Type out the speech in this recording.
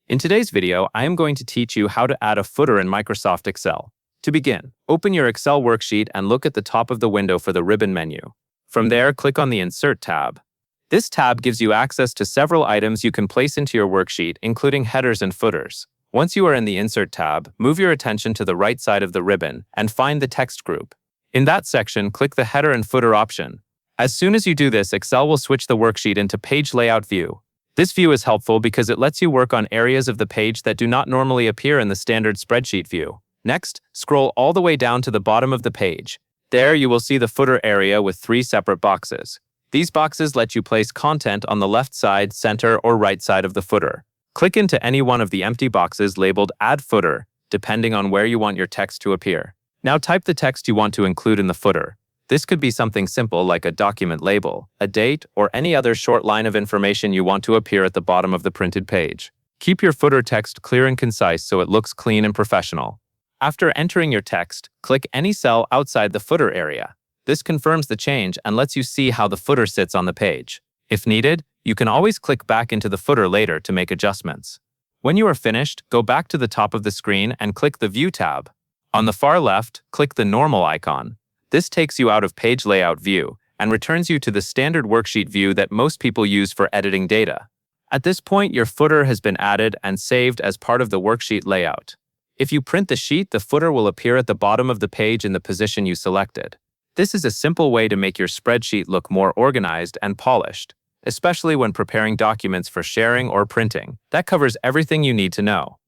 In today's video, I am going to teach you how to add a footer in Microsoft Excel. To begin, open your Excel worksheet and look at the top of the window for the ribbon menu. From there, click on the Insert tab. This tab gives you access to several items you can place into your worksheet, including headers and footers. Once you are in the Insert tab, move your attention to the right side of the ribbon and find the text group. In that section, click the Header and Footer option. As soon as you do this, Excel will switch the worksheet into Page Layout View. This view is helpful because it lets you work on areas of the page that do not normally appear in the standard spreadsheet view. Next, scroll all the way down to the bottom of the page. There you will see the footer area with 3 separate boxes. These boxes let you place content on the left side, center, or right side of the footer. Click into any one of the empty boxes labeled Add Footer, depending on where you want your text to appear. Now type the text you want to include in the footer. This could be something simple like a document label, a date, or any other short line of information you want to appear at the bottom of the printed page. Keep your footer text clear and concise so it looks clean and professional. After entering your text, click any cell outside the footer area. This confirms the change and lets you see how the footer sits on the page. If needed, you can always click back into the footer later to make adjustments. When you are finished, go back to the top of the screen and click the View tab. On the far left, click the Normal icon. This takes you out of Page Layout View and returns you to the standard worksheet view that most people use for editing data. At this point, your footer has been added and saved as part of the worksheet layout. If you print the sheet, the footer will appear at the bottom of the page in the position you selected. This is a simple way to make your spreadsheet look more organized and polished, especially when preparing documents for sharing or printing. That covers everything you need to know.